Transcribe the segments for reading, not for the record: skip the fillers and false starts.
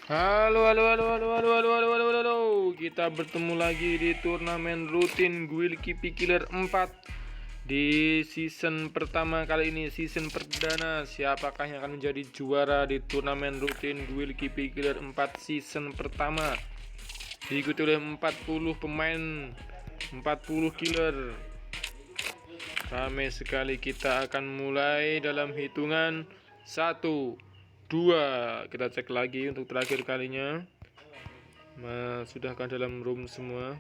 Halo, halo, halo, halo, halo, halo, halo, halo, halo. Kita bertemu lagi di turnamen rutin Guild Kipi Killer 4 di season pertama kali ini, season perdana. Siapakah yang akan menjadi juara di turnamen rutin Guild Kipi Killer 4 season pertama? Diikuti oleh 40 pemain, 40 killer. Ramai sekali. Kita akan mulai dalam hitungan 1, 2. Kita cek lagi untuk terakhir kalinya. Sudahkah dalam room semua?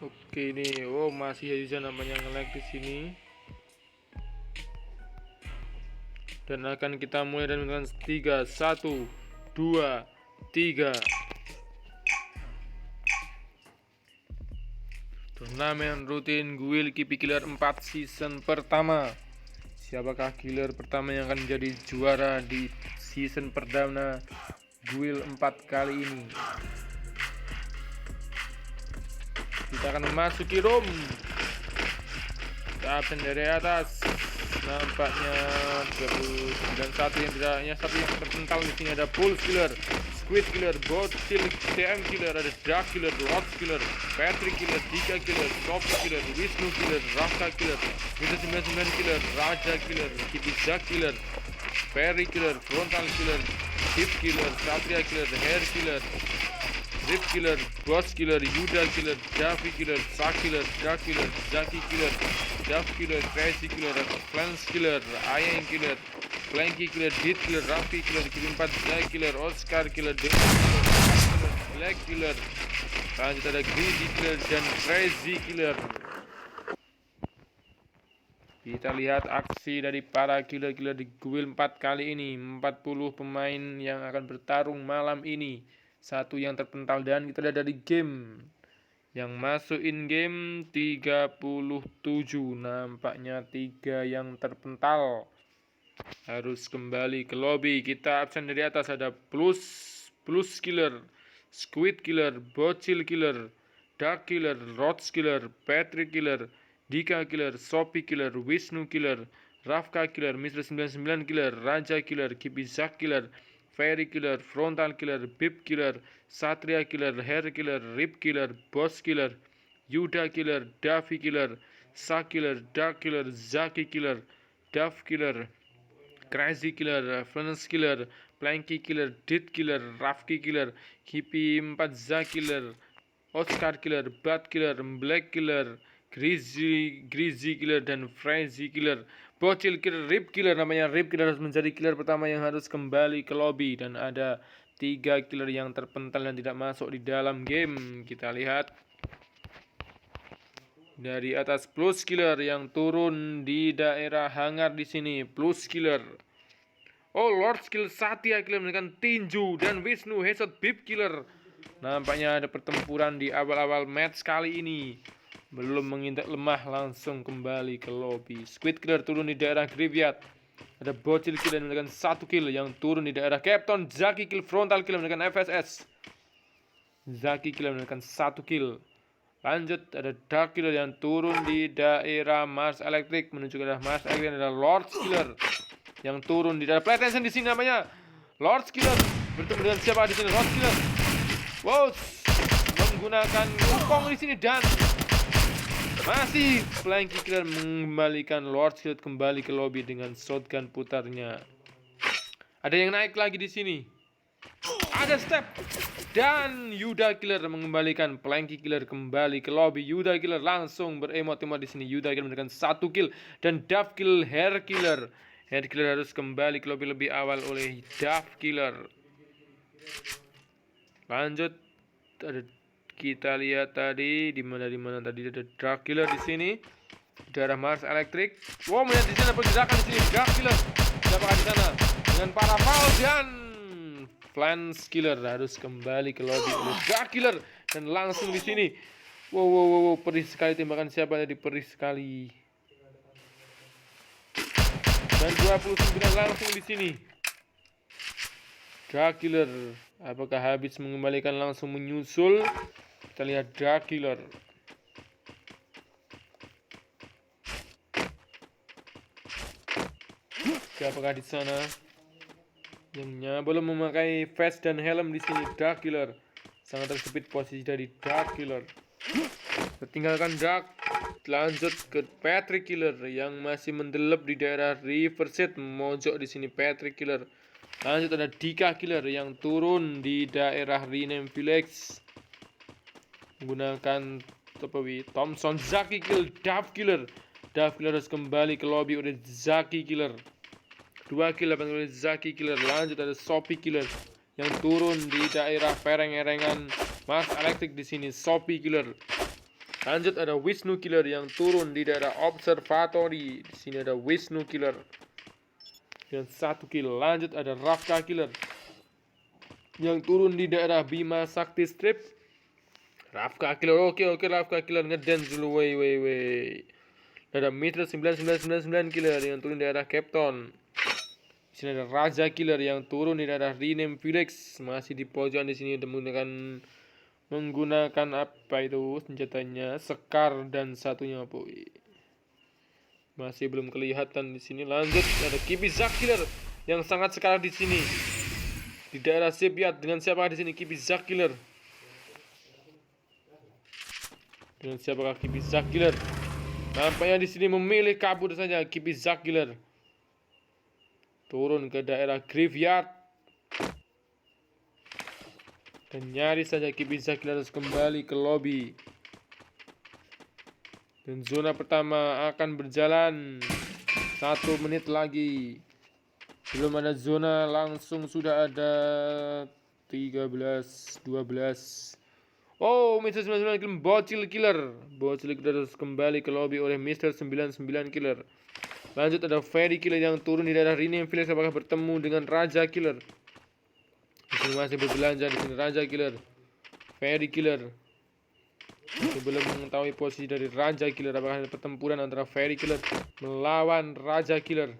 Oke, ini masih aja namanya nge-lag di sini. Dan akan kita mulai dengan 3, 1, 2, 3. Turnamen rutin Guild Kipi Killer 4 season pertama. Siapakah killer pertama yang akan menjadi juara di season perdana Guild 4 kali ini? Kita akan memasuki room. Kita absen dari atas. Nampaknya 39 satu yang terpental di sini. Ada Pulse Killer, Squid Killer, Bocil, TM Killer, ada Dark Killer, Lords Killer, Patrick Killer, Dika Killer, Sophie Killer, Wisnu Killer, Raka Killer, Mita 99 Killer, Raja Killer, Kipizak Killer, Ferry Killer, Frontal Killer, Hip Killer, Satria Killer, Hair Killer, Rip Killer, Boss Killer, Yuda Killer, Davi Killer, Sa Killer, Dark Killer, Zaki Killer, Duff Killer, Crazy Killer, Flans Killer, Ayang Killer, Flanky Killer, Dit Killer, Rafi Killer, Kirim 4 Zai Killer, Oscar Killer, Dewa Killer, Black Killer. Lanjut ada Greedy Killer dan Crazy Killer. Kita lihat aksi dari para killer-killer di Guild 4 kali ini. 40 pemain yang akan bertarung malam ini. Satu yang terpental dan kita lihat dari game. Yang masuk in game 37. Nampaknya 3 yang terpental. Harus kembali ke lobby. Kita absen dari atas. Ada Plus Killer, Squid Killer, Bocil Killer, Dark Killer, Rods Killer, Patrick Killer, Dika Killer, Sophie Killer, Wisnu Killer, Rafka Killer, Mr. 99 Killer, Raja Killer, Kipizak Killer, Fairy Killer, Frontal Killer, Bip Killer, Satria Killer, Hair Killer, Rip Killer, Boss Killer, Yuda Killer, Davi Killer, Sa Killer, Dark Killer, Zaki Killer, Duff Killer, Crazy Killer, Flans Killer, Planky Killer, Dit Killer, Rafki Killer, Hippie 4 Za Killer, Oscar Killer, Bat Killer, Black Killer, Greasy Killer, dan Frenzy Killer. Bocil Killer, Rip Killer. Namanya Rip Killer harus menjadi killer pertama yang harus kembali ke lobby. Dan ada 3 killer yang terpental dan tidak masuk di dalam game. Kita lihat dari atas Plus Killer yang turun di daerah hangar di sini. Plus Killer. Oh, Lord Skill Satya Killer dengan tinju dan Wisnu headshot Bip Killer. Nampaknya ada pertempuran di awal-awal match kali ini. Belum menginjak lemah, langsung kembali ke lobby. Squid Killer turun di daerah graveyard. Ada Bocil Killer dengan 1 kill yang turun di daerah Captain. Zaki Kill, Frontal Killer dengan FSS. Zaki Killer dengan 1 kill. Lanjut ada Dark Killer yang turun di daerah Mars Electric menuju ke daerah Mars Electric. Ada Lord Killer yang turun di daerah Playtension di sini namanya Lord Killer. Bertemu dengan siapa di sini? Lord Killer. Wow, menggunakan wukong di sini dan masih Flanky Killer mengembalikan Lord Killer kembali ke lobby dengan shotgun putarnya. Ada yang naik lagi di sini. Ada step dan Yuda Killer mengembalikan Planky Killer kembali ke lobby. Yuda Killer langsung beremot-emot di sini. Yuda Killer mendapatkan 1 kill dan Duff Kill Hair Killer. Hair Killer harus kembali ke lobby lebih awal oleh Duff Killer. Lanjut ada kita lihat tadi di mana tadi ada Dark Killer di sini. Daerah Mars Electric. Wow, melihat di sana pergerakan di sini. Dark Killer siapakah di sana dengan para foul dan Flans Killer harus kembali ke lobby oleh Dark Killer dan langsung di sini. Wow, perih sekali tembakan siapa tadi, perih sekali. Dan 29 langsung di sini. Dark Killer apakah habis mengembalikan langsung menyusul? Kita lihat Dark Killer. Siapakah di sana? Yang belum memakai vest dan helm di sini Dark Killer. Sangat tersepit posisi dari Dark Killer. Tinggalkan Dark, lanjut ke Patrick Killer yang masih mendelep di daerah Riverside mojok di sini Patrick Killer. Lanjut ada Dika Killer yang turun di daerah Rename Village menggunakan Thompson. Zaki Kill, Dove Killer. Dove Killer harus kembali ke lobby oleh Zaki Killer. 2 kill dapat oleh Zaki Killer. Lanjut ada Sophie Killer yang turun di daerah pereng-erengan Mars Electric di sini Sophie Killer. Lanjut ada Wisnu Killer yang turun di daerah Observatory. Di sini ada Wisnu Killer dengan 1 kill. Lanjut ada Rafka Killer yang turun di daerah Bima Sakti Strip. Rafka Killer, oke Rafka Killer ngedance dulu, wey. Ada Mitra 9999 Killer yang turun di daerah Cape Town. Di sini ada Raja Killer yang turun di daerah Rename Village, masih di pojok di sini menggunakan apa itu senjatanya, Sekar dan satunya boy. Masih belum kelihatan di sini. Lanjut ada Kibizak Killer yang sangat sekarat di sini di daerah Shipyard. Dengan siapa di sini Kibizak Killer? Dengan siapakah Kibizak Killer? Nampaknya di sini memilih kabur saja Kibizak Killer. Turun ke daerah Graveyard dan nyaris saja Kibizak Killer harus kembali ke lobby. Dan zona pertama akan berjalan 1 menit lagi. Belum ada zona langsung sudah ada 13, 12. Oh, Mr. 99 Killer, Bocil Killer harus kembali ke lobby oleh Mr. 99 Killer. Lanjut ada Ferry Killer yang turun di daerah Rename Village. Apakah bertemu dengan Raja Killer? Di sini masih berbelanja di sini Raja Killer, Ferry Killer. Masih belum mengetahui posisi dari Raja Killer. Apakah ada pertempuran antara Ferry Killer melawan Raja Killer?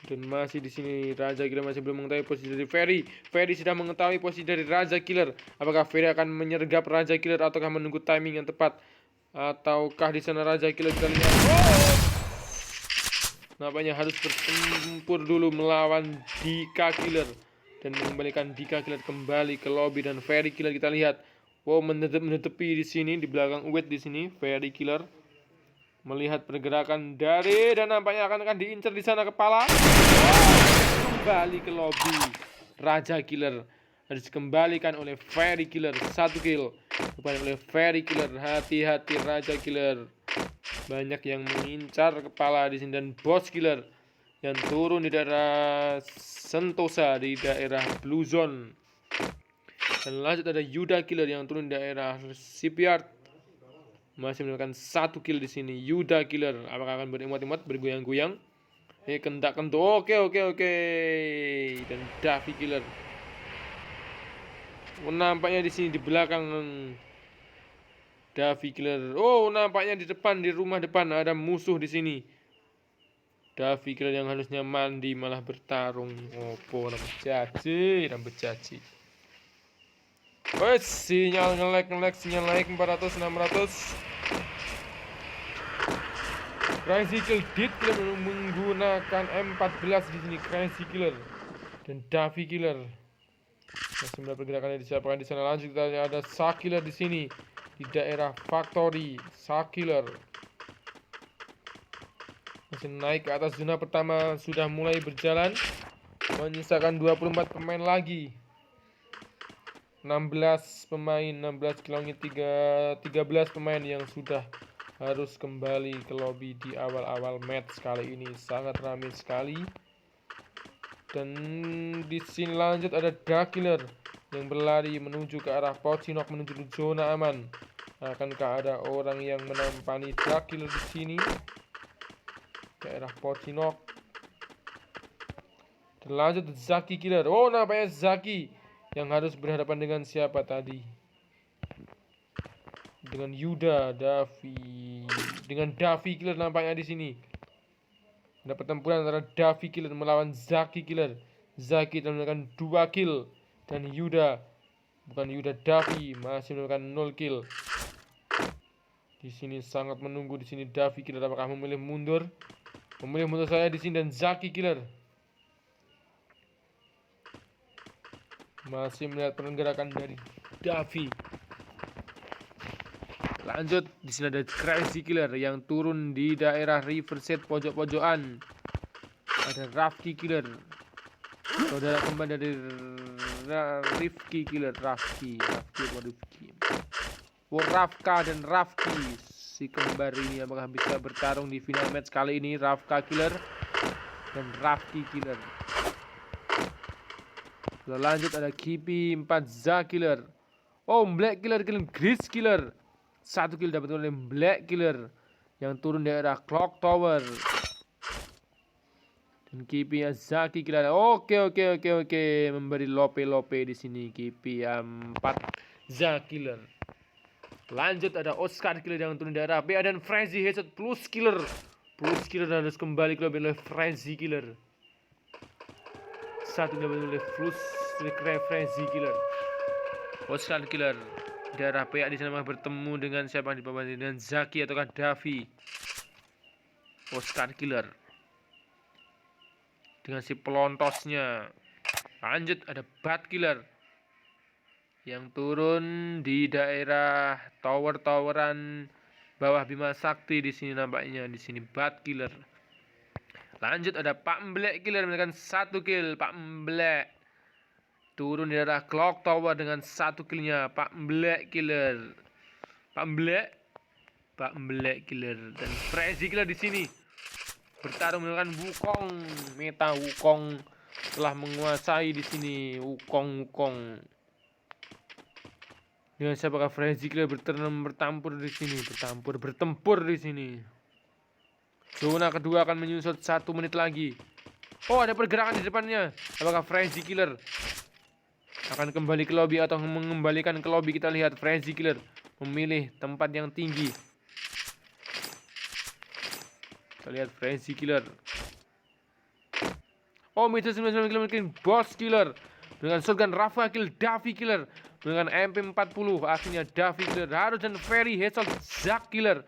Dan masih di sini Raja Killer masih belum mengetahui posisi dari Ferry. Ferry sudah mengetahui posisi dari Raja Killer. Apakah Ferry akan menyergap Raja Killer ataukah menunggu timing yang tepat? Ataukah di sana Raja Killer kita lihat? Nampaknya harus bertempur dulu melawan Dika Killer dan mengembalikan Dika Killer kembali ke lobby. Dan Ferry Killer kita lihat, menetepi di sini di belakang Uwet di sini. Ferry Killer melihat pergerakan dari dan nampaknya akan diincar di sana kepala. Kembali ke lobby. Raja Killer harus dikembalikan oleh Ferry Killer. 1 kill kembali oleh Ferry Killer. Hati-hati Raja Killer, banyak yang mengincar kepala di sini. Dan Boss Killer yang turun di daerah Sentosa di daerah Blue Zone. Dan lanjut ada Yuda Killer yang turun di daerah Shipyard, masih mendapatkan 1 kill di sini. Yuda Killer apakah akan beremot-emot bergoyang-goyang? Kendak-kentuk. Oke. Dan Davi Killer nampaknya di sini di belakang Davi Killer. Nampaknya di depan, di rumah depan ada musuh di sini. Davi Killer yang harusnya mandi malah bertarung. Rambut caci. Sinyal nge-lag, sinyal naik 400, 600. Crazy Kill menggunakan M14 di sini. Crazy Killer dan Davi Killer masih melihat pergerakannya disiapkan di sana. Lanjut ada Sakiller di sini di daerah Factory. Sakiller masih naik ke atas zona pertama, sudah mulai berjalan, menyisakan 24 pemain lagi. 16 pemain, 16 kilongi 13 pemain yang sudah harus kembali ke lobby di awal-awal match kali ini. Sangat ramai sekali. Dan di sini lanjut ada Dark Killer yang berlari menuju ke arah Pocinok, menuju ke zona aman. Akankah ada orang yang menampani Dark Killer di sini? Daerah Pocinok. Dan lanjut Zaki Killer. Nampaknya Zaki yang harus berhadapan dengan siapa tadi? Dengan Yuda, Davi. Dengan Davi Killer nampaknya di sini. Ada pertempuran antara Davi Killer melawan Zaki Killer. Zaki telah mendapatkan 2 kill dan Yuda, bukan Yuda, Davi masih mendapatkan 0 kill. Di sini sangat menunggu di sini Davi Killer apakah memilih mundur? Memilih mundur saya di sini dan Zaki Killer Masih melihat pergerakan dari Davi. Lanjut, di sini ada Crazy Killer yang turun di daerah Riverside pojok-pojokan. Ada Rafki Killer. Saudara kembar dari Rifki Killer, Rafki. Rafka dan Rafki, si kembar ini apakah bisa bertarung di final match kali ini? Rafka Killer dan Rafki Killer. Lalu lanjut ada Kipi 4 Killer. Oh, Black Killer kill Gris Killer. 1 kill dapat oleh Black Killer yang turun daerah Clock Tower. Dan Kipi Zaki Killer. Oke, memberi lope di sini Kipi 4 Killer. Lanjut ada Oscar Killer yang turun daerah BA dan Frenzy Headshot plus Killer harus kembali ke oleh Frenzy Killer. 1 dapat oleh Frenzy Killer. Oscar Killer daerah PA di sana bertemu dengan siapa di bawah, dengan Zaki ataukah Davi. Oscar Killer dengan si pelontosnya. Lanjut ada Bat Killer yang turun di daerah tower-toweran bawah Bima Sakti di sini nampaknya. Di sini Bat Killer. Lanjut ada Pak Black Killer dengan 1 kill. Pak Black turun di daerah Clock Tower dengan 1 killnya. Pak Black Killer. Pak Black Killer dan Crazy Killer di sini bertarung dengan Wukong. Meta Wukong telah menguasai di sini. Wukong. Dengan siapakah Crazy Killer bertempur di sini. Zona kedua akan menyusut 1 menit lagi. Oh, ada pergerakan di depannya. Apakah Crazy Killer akan kembali ke lobby atau mengembalikan ke lobby? Kita lihat. Crazy Killer memilih tempat yang tinggi. Kita lihat Crazy Killer. Oh, meter 99 killer mungkin Boss Killer dengan shotgun Rafa Kill Davi Killer dengan MP40. Akhirnya Davi Killer harus dan Ferry Headshot Zack Killer.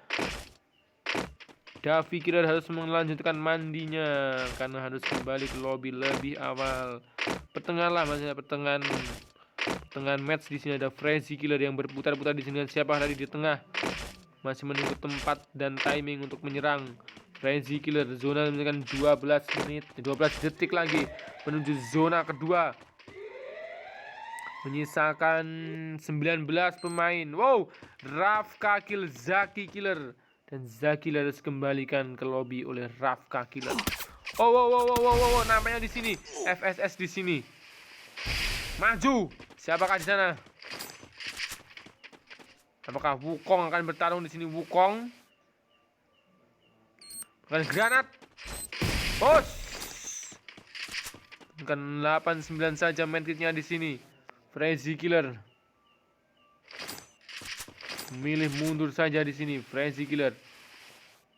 Davi Killer harus melanjutkan mandinya karena harus kembali ke lobby lebih awal. Pertengahan match di sini ada Crazy Killer yang berputar-putar di sini dengan siapa tadi di tengah. Masih menunggu tempat dan timing untuk menyerang. Crazy Killer zona dengan 12 detik lagi menuju zona kedua. Menyisakan 19 pemain. Wow, Rafka Kill Zaki Killer dan Zaki Killer harus kembalikan ke lobby oleh Rafka Killer. Oh, namanya di sini FSS di sini. Maju. Siapakah di sana? Apakah Wukong akan bertarung di sini? Wukong bukan granat. Bos. Bukan 89 saja medkitnya di sini. Crazy Killer memilih mundur saja di sini. Crazy Killer.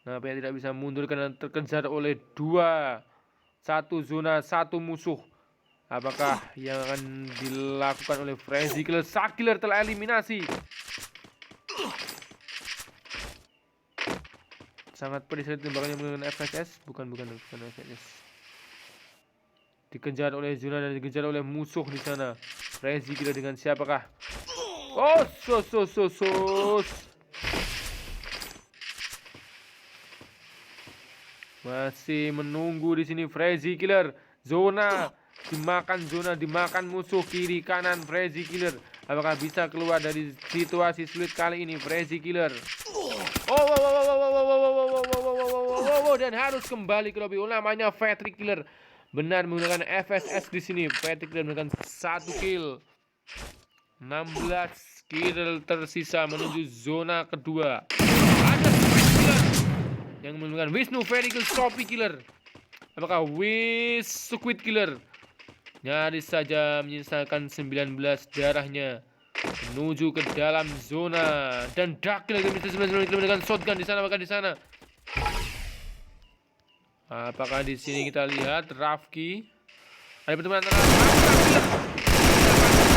Nah, yang tidak bisa mundur karena terkejar oleh 1 zona 1 musuh. Apakah yang akan dilakukan oleh Crazy Killer? Zack Killer telah eliminasi. Sangat pedih sekali tembakannya menggunakan FSS. Bukan FSS. Dikejar oleh zona dan dikejar oleh musuh di sana. Crazy Killer dengan siapakah? Oh, masih menunggu di sini Crazy Killer. Zona dimakan musuh kiri kanan. Crazy Killer apakah bisa keluar dari situasi sulit kali ini? Crazy Killer. Dan harus kembali ke lobby. Namanya Patrick Killer. Benar menggunakan FSS di sini. Patrick Killer menggunakan 1 kill. 16 kill tersisa menuju zona kedua. Ada Killer yang menggunakan Wisnu Ferry Kill Sophie Killer. Apakah Squid Killer nyaris saja menyisakan 19 darahnya menuju ke dalam zona. Dan Dark Killer dengan shotgun di sana. Apakah di sini kita lihat Rafki? Ada pertemuan antara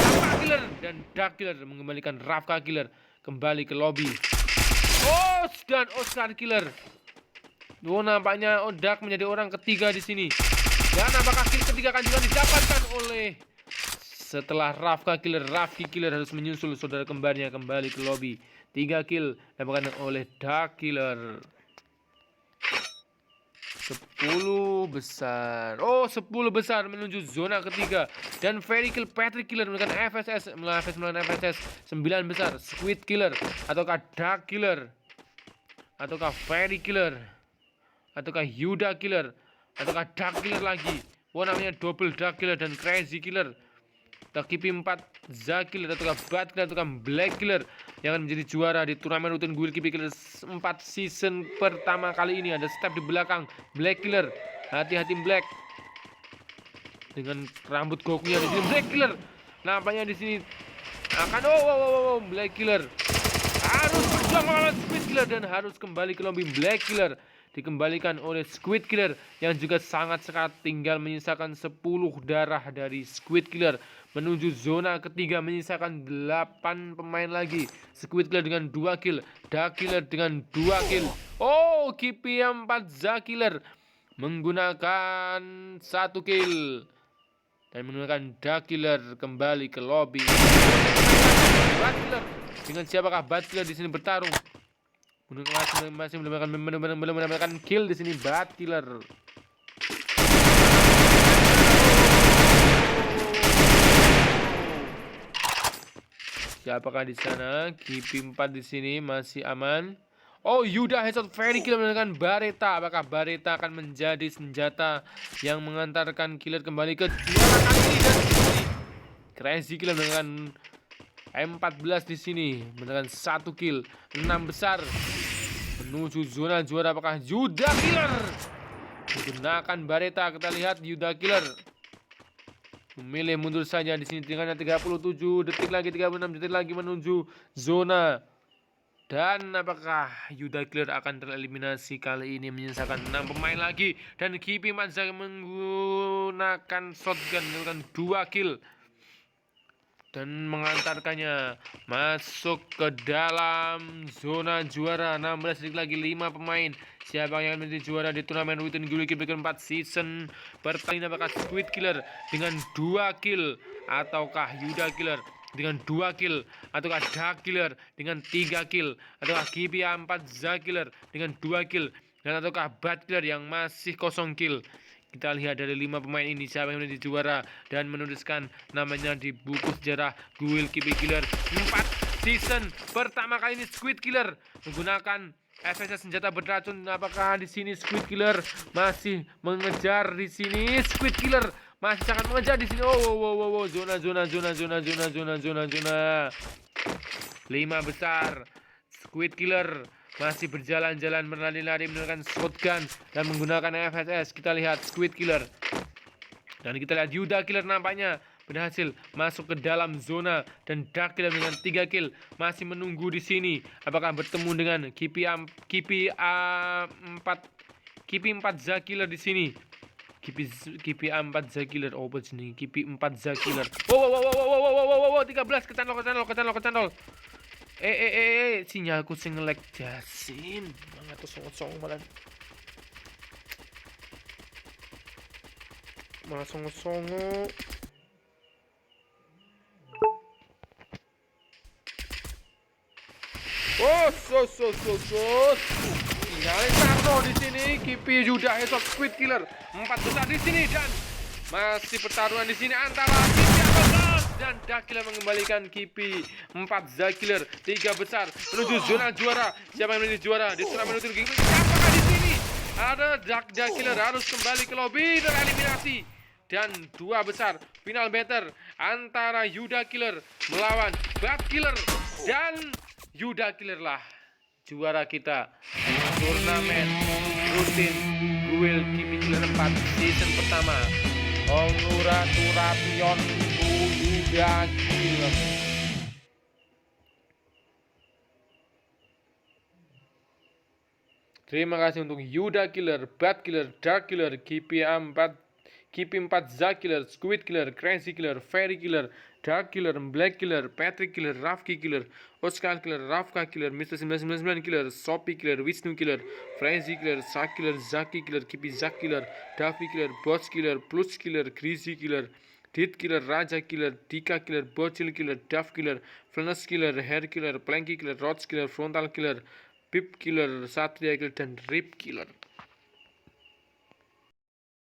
Rafka Killer dan Dark Killer mengembalikan Rafka Killer kembali ke lobby. Dan Oscar Killer. Nampaknya Dark menjadi orang ketiga di sini. Dan apakah kill ketiga akan juga didapatkan oleh Setelah Rafki Killer harus menyusul saudara kembarnya kembali ke lobby. 3 kill dapatkan oleh Dark Killer. 10 besar. Oh, 10 besar menuju zona ketiga. Dan Fairy Kill Patrick Killer melakukan FSS. Melawan FSS 9 besar. Squid Killer ataukah Dark Killer, ataukah Fairy Killer, ataukah Yuda Killer, ataukah Dark Killer lagi. Oh, namanya double Dark Killer dan Crazy Killer. Kipi 4 Zakiller ataukah Bat Killer ataukah Black Killer yang akan menjadi juara di turnamen rutin Guild Kipi Killer 4 season pertama kali ini. Ada step di belakang Black Killer. Hati-hati Black. Dengan rambut Goku-nya di sini Black Killer. Nampaknya di sini akan Black Killer harus berjuang melawan Squid Killer dan harus kembali ke lobby. Black Killer dikembalikan oleh Squid Killer yang juga sangat sekat, tinggal menyisakan 10 darah dari Squid Killer menuju zona ketiga, menyisakan 8 pemain lagi. Squid Killer dengan 2 kill, Dark Killer dengan 2 kill. Oh, Kipi 4 Zakiller menggunakan 1 kill dan menggunakan Dark Killer kembali ke lobby. Bat Killer dengan siapakah Bat Killer di sini bertarung? Masih belum mendapatkan kill di sini. Bat Killer. Siapakah di sana? Kipi 4 di sini masih aman. Oh, Yuda headshot Fairy Killer menggunakan Bareta. Apakah Bareta akan menjadi senjata yang mengantarkan Killer kembali ke juara kali ini? Dan Crazy Killer menggunakan M14 di sini menggunakan 1 kill, 6 besar menuju zona juara. Apakah Yuda Killer menggunakan Bareta? Kita lihat Yuda Killer memilih mundur saja di sini dengan 37 detik lagi, 36 detik lagi menuju zona. Dan apakah Yuda Killer akan tereliminasi kali ini? Menyisakan 6 pemain lagi dan Kipi Manza menggunakan shotgun menggunakan 2 kill dan mengantarkannya masuk ke dalam zona juara. 16 detik lagi, 5 pemain. Siapa yang menjadi juara di turnamen rutin Guild Kipi 4 season pertama? Apakah Squid Killer dengan 2 kill, ataukah Yuda Killer dengan 2 kill, ataukah Dark Killer dengan 3 kill, ataukah Kipi 4 Zakiller dengan 2 kill, dan ataukah Bat Killer yang masih kosong kill? Kita lihat dari 5 pemain ini siapa yang menjadi juara dan menuliskan namanya di buku sejarah Guild Kipi Killer 4 season pertama kali ini. Squid Killer menggunakan FSS senjata beracun. Apakah di sini Squid Killer masih mengejar di sini? Squid Killer masih sangat mengejar di sini. Zona. 5 besar. Squid Killer masih berjalan-jalan, berlari-lari menggunakan shotgun dan menggunakan FSS. Kita lihat Squid Killer. Dan kita lihat Yuda Killer nampaknya berhasil masuk ke dalam zona dan Dark Killer dengan 3 kill masih menunggu di sini. Apakah bertemu dengan Kipi 4 Zakiller di sini? Kipi 4 Zakiller. Oh, begini Kipi 4 Zakiller. 13 kecantol. Sinyalku sing nge-lag jasin. Mangatus song malah songo. Sinyalnya Sarno di sini. Kipi Yuda headshot Squid Killer 4 besar di sini dan masih pertarungan di sini antara Kipi dan Dark Killer mengembalikan Kipi 4 Zakiller 3 besar menuju zona juara. Siapa yang menjadi juara di turnamen rutin Kipi? Apakah di sini ada Dark Killer harus kembali ke lobby tereliminasi dan 2 besar final battle antara Yuda Killer melawan Bat Killer, dan Yuda Killer lah juara kita di turnamen rutin Guild Kipi Killer 4 season pertama. Congratulations to Yuda Killer. Terima kasih untuk Yuda Killer, Bat Killer, Dark Killer, Kipi 4 Zakiller, Squid Killer, Crazy Killer, Fairy Killer, Dark Killer, Black Killer, Patrick Killer, Rafki Killer, Oscar Killer, Rafka Killer, Mr. 999 Killer, Sophie Killer, Wisnu Killer, Frenzy Killer, Sak Killer, Zaki Killer, Kipi Zak Killer, Davi Killer, Boss Killer, Plus Killer, Crazy Killer, Death Killer, Raja Killer, Dika Killer, Bocil Killer, Duff Killer, Furnace Killer, Hair Killer, Planky Killer, Roach Killer, Frontal Killer, Pip Killer, Satria Killer, dan Rip Killer.